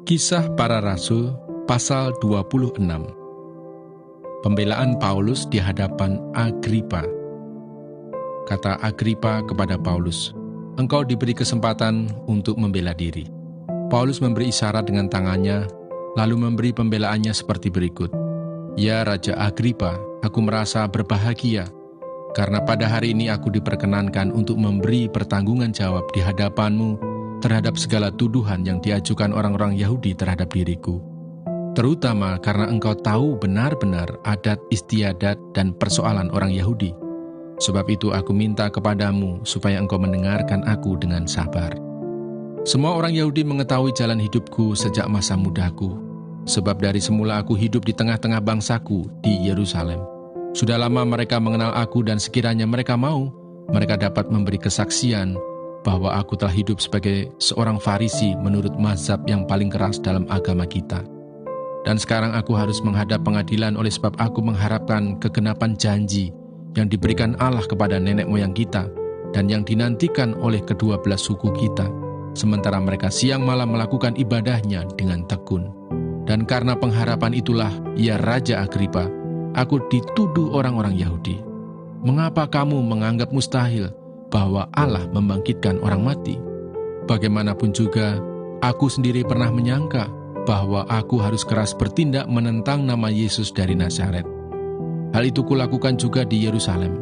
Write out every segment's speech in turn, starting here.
Kisah Para Rasul pasal 26. Pembelaan Paulus di hadapan Agripa. Kata Agripa kepada Paulus, "Engkau diberi kesempatan untuk membela diri." Paulus memberi isyarat dengan tangannya, lalu memberi pembelaannya seperti berikut. "Ya Raja Agripa, aku merasa berbahagia, karena pada hari ini aku diperkenankan untuk memberi pertanggungan jawab di hadapanmu terhadap segala tuduhan yang diajukan orang-orang Yahudi terhadap diriku. Terutama karena engkau tahu benar-benar adat istiadat dan persoalan orang Yahudi. Sebab itu aku minta kepadamu supaya engkau mendengarkan aku dengan sabar. Semua orang Yahudi mengetahui jalan hidupku sejak masa mudaku, sebab dari semula aku hidup di tengah-tengah bangsaku di Yerusalem. Sudah lama mereka mengenal aku dan sekiranya mereka mau, mereka dapat memberi kesaksian bahwa aku telah hidup sebagai seorang Farisi menurut mazhab yang paling keras dalam agama kita. Dan sekarang aku harus menghadap pengadilan oleh sebab aku mengharapkan kegenapan janji yang diberikan Allah kepada nenek moyang kita dan yang dinantikan oleh kedua belas suku kita, sementara mereka siang malam melakukan ibadahnya dengan tekun. Dan karena pengharapan itulah, ya Raja Agripa, aku dituduh orang-orang Yahudi. Mengapa kamu menganggap mustahil bahwa Allah membangkitkan orang mati? Bagaimanapun juga, aku sendiri pernah menyangka bahwa aku harus keras bertindak menentang nama Yesus dari Nazaret. Hal itu kulakukan juga di Yerusalem.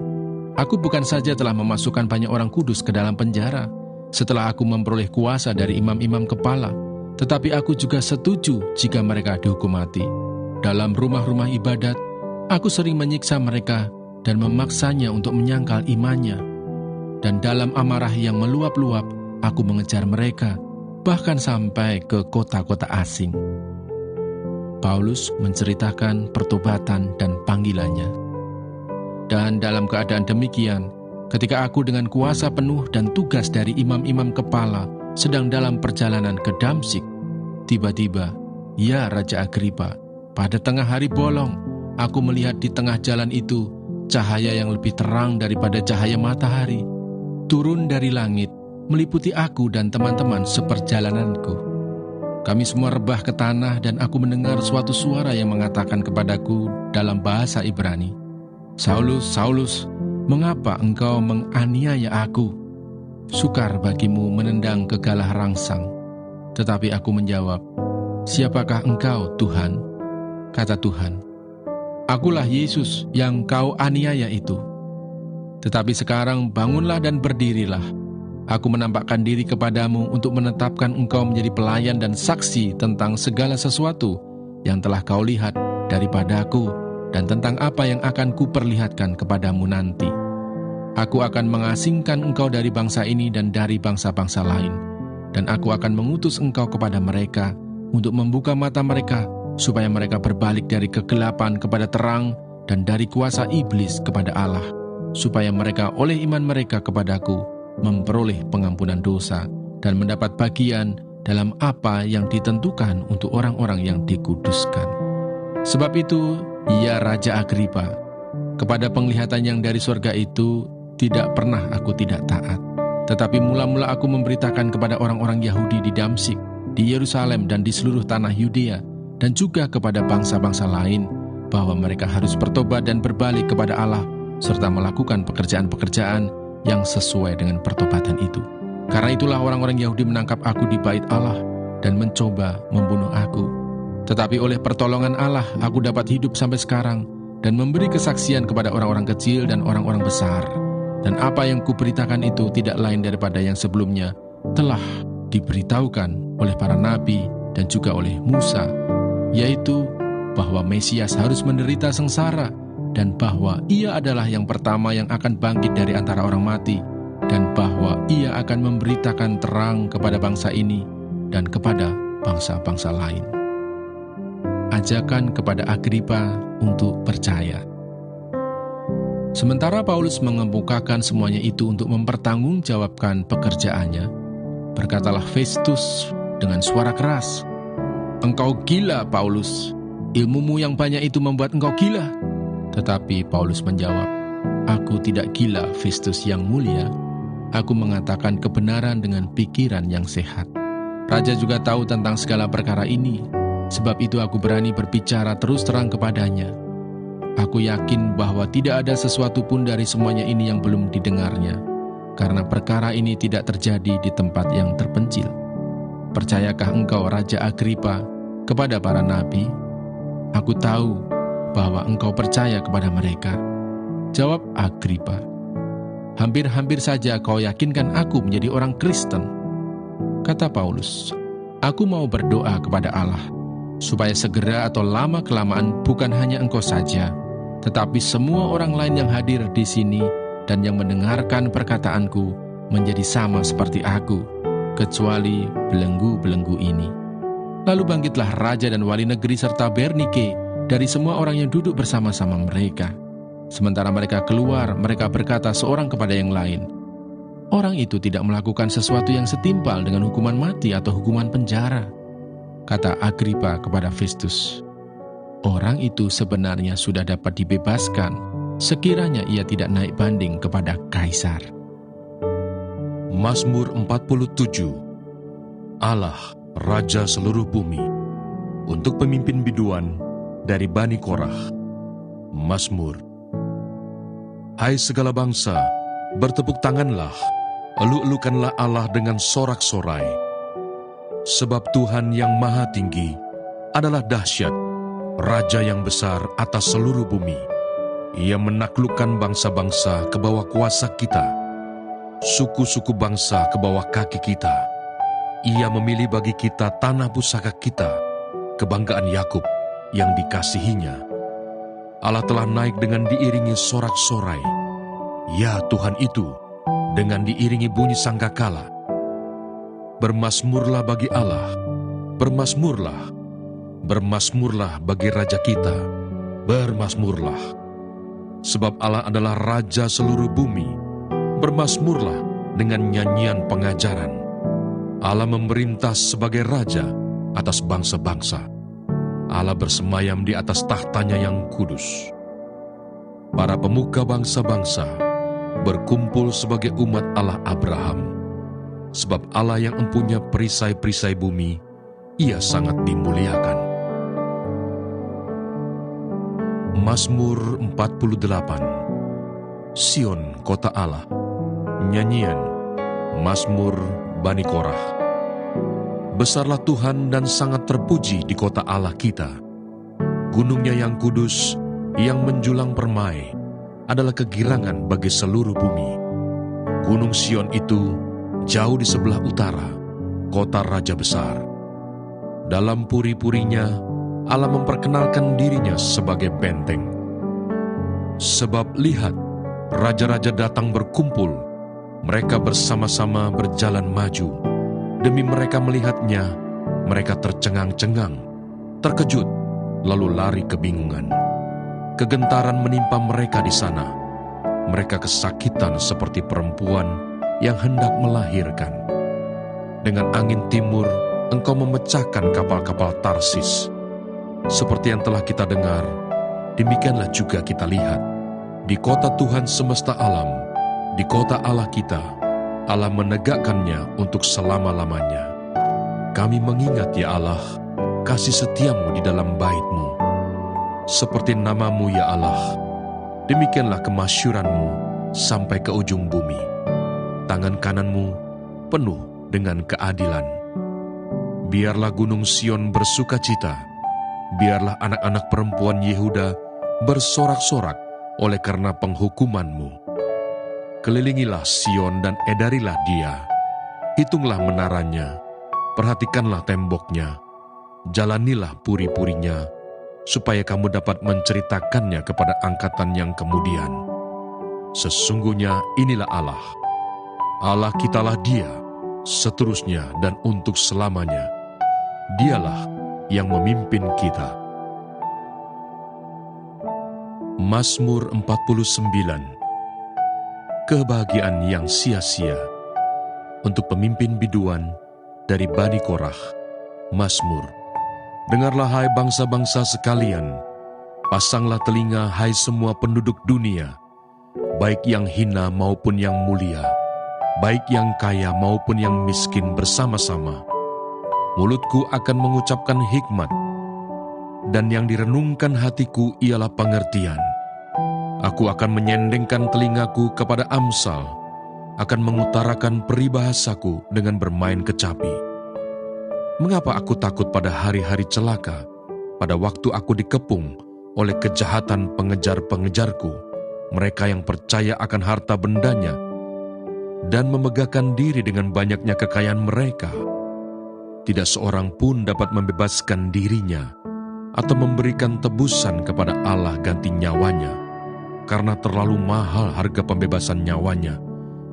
Aku bukan saja telah memasukkan banyak orang kudus ke dalam penjara setelah aku memperoleh kuasa dari imam-imam kepala, tetapi aku juga setuju jika mereka dihukum mati. Dalam rumah-rumah ibadat, aku sering menyiksa mereka dan memaksanya untuk menyangkal imannya. Dan dalam amarah yang meluap-luap, aku mengejar mereka, bahkan sampai ke kota-kota asing." Paulus menceritakan pertobatan dan panggilannya. "Dan dalam keadaan demikian, ketika aku dengan kuasa penuh dan tugas dari imam-imam kepala sedang dalam perjalanan ke Damsyik, tiba-tiba, ya Raja Agripa, pada tengah hari bolong, aku melihat di tengah jalan itu cahaya yang lebih terang daripada cahaya matahari turun dari langit, meliputi aku dan teman-teman seperjalananku. Kami semua rebah ke tanah dan aku mendengar suatu suara yang mengatakan kepadaku dalam bahasa Ibrani, 'Saulus, Saulus, mengapa engkau menganiaya aku? Sukar bagimu menendang kegalah rangsang.' Tetapi aku menjawab, 'Siapakah engkau, Tuhan?' Kata Tuhan, 'Akulah Yesus yang kau aniaya itu. Tetapi sekarang bangunlah dan berdirilah. Aku menampakkan diri kepadamu untuk menetapkan engkau menjadi pelayan dan saksi tentang segala sesuatu yang telah kau lihat daripadaku dan tentang apa yang akan kuperlihatkan kepadamu nanti. Aku akan mengasingkan engkau dari bangsa ini dan dari bangsa-bangsa lain, dan aku akan mengutus engkau kepada mereka untuk membuka mata mereka supaya mereka berbalik dari kegelapan kepada terang dan dari kuasa iblis kepada Allah, supaya mereka oleh iman mereka kepadaku memperoleh pengampunan dosa dan mendapat bagian dalam apa yang ditentukan untuk orang-orang yang dikuduskan. Sebab itu, ya Raja Agripa, kepada penglihatan yang dari surga itu tidak pernah aku tidak taat. Tetapi mula-mula aku memberitakan kepada orang-orang Yahudi di Damsyik, di Yerusalem dan di seluruh tanah Yudea, dan juga kepada bangsa-bangsa lain, bahwa mereka harus bertobat dan berbalik kepada Allah, serta melakukan pekerjaan-pekerjaan yang sesuai dengan pertobatan itu. Karena itulah orang-orang Yahudi menangkap aku di bait Allah dan mencoba membunuh aku. Tetapi oleh pertolongan Allah, aku dapat hidup sampai sekarang dan memberi kesaksian kepada orang-orang kecil dan orang-orang besar. Dan apa yang kuberitakan itu tidak lain daripada yang sebelumnya telah diberitahukan oleh para nabi dan juga oleh Musa, yaitu bahwa Mesias harus menderita sengsara dan bahwa ia adalah yang pertama yang akan bangkit dari antara orang mati, dan bahwa ia akan memberitakan terang kepada bangsa ini dan kepada bangsa-bangsa lain." Ajakan kepada Agripa untuk percaya. Sementara Paulus mengemukakan semuanya itu untuk mempertanggungjawabkan pekerjaannya, berkatalah Festus dengan suara keras, "Engkau gila, Paulus. Ilmumu yang banyak itu membuat engkau gila." Tetapi Paulus menjawab, "Aku tidak gila, Festus yang mulia. Aku mengatakan kebenaran dengan pikiran yang sehat. Raja juga tahu tentang segala perkara ini, sebab itu aku berani berbicara terus terang kepadanya. Aku yakin bahwa tidak ada sesuatu pun dari semuanya ini yang belum didengarnya, karena perkara ini tidak terjadi di tempat yang terpencil. Percayakah engkau, Raja Agripa, kepada para nabi? Aku tahu bahwa engkau percaya kepada mereka. Jawab Agripa, hampir-hampir saja kau yakinkan aku menjadi orang Kristen. Kata Paulus, aku mau berdoa kepada Allah, supaya segera atau lama-kelamaan bukan hanya engkau saja, tetapi semua orang lain yang hadir di sini dan yang mendengarkan perkataanku menjadi sama seperti aku, kecuali belenggu-belenggu ini. Lalu bangkitlah raja dan wali negeri serta Bernike dari semua orang yang duduk bersama-sama mereka. Sementara mereka keluar, mereka berkata seorang kepada yang lain, orang itu tidak melakukan sesuatu yang setimpal dengan hukuman mati atau hukuman penjara. Kata Agripa kepada Festus, orang itu sebenarnya sudah dapat dibebaskan, sekiranya ia tidak naik banding kepada Kaisar. Mazmur 47. Allah, Raja seluruh bumi. Untuk pemimpin biduan dari Bani Korah. Mazmur. Hai segala bangsa, bertepuk tanganlah, elu-elukanlah Allah dengan sorak-sorai. Sebab Tuhan yang Maha Tinggi adalah dahsyat, Raja yang besar atas seluruh bumi. Ia menaklukkan bangsa-bangsa ke bawah kuasa kita, suku-suku bangsa ke bawah kaki kita. Ia memilih bagi kita tanah pusaka kita, kebanggaan Yakub yang dikasihinya. Allah telah naik dengan diiringi sorak-sorai. Ya Tuhan itu, dengan diiringi bunyi sangkakala. Bermasmurlah bagi Allah, bermasmurlah, bermasmurlah bagi Raja kita, bermasmurlah. Sebab Allah adalah Raja seluruh bumi, bermasmurlah dengan nyanyian pengajaran. Allah memerintah sebagai Raja atas bangsa-bangsa. Allah bersemayam di atas tahtanya yang kudus. Para pemuka bangsa-bangsa berkumpul sebagai umat Allah Abraham. Sebab Allah yang empunya perisai-perisai bumi, Ia sangat dimuliakan. Mazmur 48. Sion, kota Allah. Nyanyian Mazmur Bani Korah. Besarlah Tuhan dan sangat terpuji di kota Allah kita. Gunungnya yang kudus, yang menjulang permai, adalah kegirangan bagi seluruh bumi. Gunung Sion itu jauh di sebelah utara, kota Raja besar. Dalam puri-purinya, Allah memperkenalkan dirinya sebagai benteng. Sebab lihat, raja-raja datang berkumpul, mereka bersama-sama berjalan maju. Demi mereka melihatnya, mereka tercengang-cengang, terkejut, lalu lari kebingungan. Kegentaran menimpa mereka di sana. Mereka kesakitan seperti perempuan yang hendak melahirkan. Dengan angin timur, engkau memecahkan kapal-kapal Tarsis. Seperti yang telah kita dengar, demikianlah juga kita lihat. Di kota Tuhan semesta alam, di kota Allah kita, Allah menegakkannya untuk selama-lamanya. Kami mengingat ya Allah, kasih setiamu di dalam bait-Mu. Seperti namamu ya Allah, demikianlah kemasyuranmu sampai ke ujung bumi. Tangan kananmu penuh dengan keadilan. Biarlah gunung Sion bersuka cita, biarlah anak-anak perempuan Yehuda bersorak-sorak oleh karena penghukumanmu. Kelilingilah Sion dan edarilah dia. Hitunglah menaranya, perhatikanlah temboknya, jalanilah puri-purinya, supaya kamu dapat menceritakannya kepada angkatan yang kemudian. Sesungguhnya inilah Allah. Allah kitalah Dia, seterusnya dan untuk selamanya. Dialah yang memimpin kita. Mazmur 49. Kebahagiaan yang sia-sia. Untuk pemimpin biduan dari Bani Korah. Mazmur. Dengarlah hai bangsa-bangsa sekalian, pasanglah telinga hai semua penduduk dunia, baik yang hina maupun yang mulia, baik yang kaya maupun yang miskin bersama-sama. mulutku akan mengucapkan hikmat, dan yang direnungkan hatiku ialah pengertian. Aku akan menyendengkan telingaku kepada Amsal, akan mengutarakan peribahasaku dengan bermain kecapi. Mengapa aku takut pada hari-hari celaka, pada waktu aku dikepung oleh kejahatan pengejar-pengejarku, mereka yang percaya akan harta bendanya, dan memegahkan diri dengan banyaknya kekayaan mereka. Tidak seorang pun dapat membebaskan dirinya atau memberikan tebusan kepada Allah ganti nyawanya, karena terlalu mahal harga pembebasan nyawanya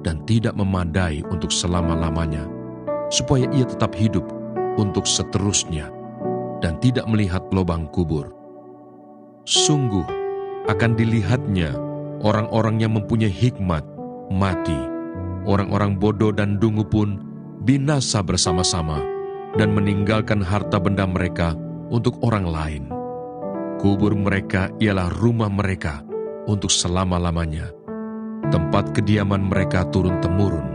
dan tidak memadai untuk selama-lamanya, supaya ia tetap hidup untuk seterusnya dan tidak melihat lubang kubur. Sungguh akan dilihatnya orang-orang yang mempunyai hikmat mati, orang-orang bodoh dan dungu pun binasa bersama-sama dan meninggalkan harta benda mereka untuk orang lain. Kubur mereka ialah rumah mereka untuk selama-lamanya, tempat kediaman mereka turun-temurun.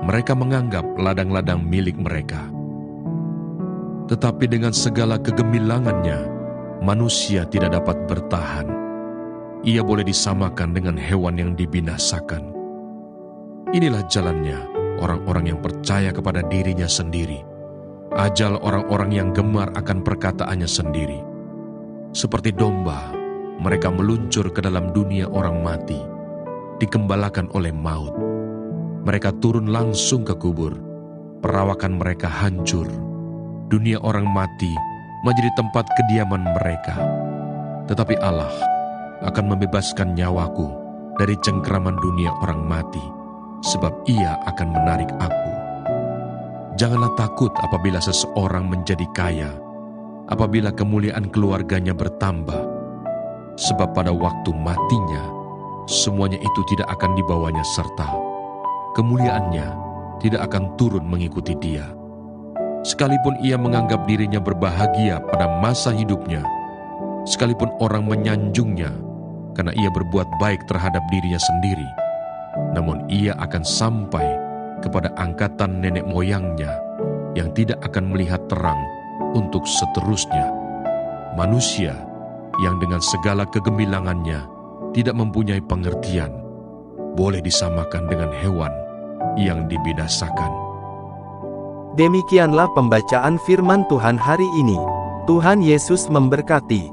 Mereka menganggap ladang-ladang milik mereka. Tetapi dengan segala kegemilangannya, manusia tidak dapat bertahan. Ia boleh disamakan dengan hewan yang dibinasakan. Inilah jalannya orang-orang yang percaya kepada dirinya sendiri. Ajal orang-orang yang gemar akan perkataannya sendiri. Seperti domba, mereka meluncur ke dalam dunia orang mati, dikembalakan oleh maut. Mereka turun langsung ke kubur, perawakan mereka hancur. Dunia orang mati menjadi tempat kediaman mereka. Tetapi Allah akan membebaskan nyawaku dari cengkraman dunia orang mati, sebab Ia akan menarik aku. Janganlah takut apabila seseorang menjadi kaya, apabila kemuliaan keluarganya bertambah, sebab pada waktu matinya, semuanya itu tidak akan dibawanya serta. Kemuliaannya tidak akan turun mengikuti dia. Sekalipun ia menganggap dirinya berbahagia pada masa hidupnya, sekalipun orang menyanjungnya karena ia berbuat baik terhadap dirinya sendiri, namun ia akan sampai kepada angkatan nenek moyangnya yang tidak akan melihat terang untuk seterusnya. Manusia yang dengan segala kegemilangannya tidak mempunyai pengertian, boleh disamakan dengan hewan yang dibinasakan. Demikianlah pembacaan firman Tuhan hari ini. Tuhan Yesus memberkati.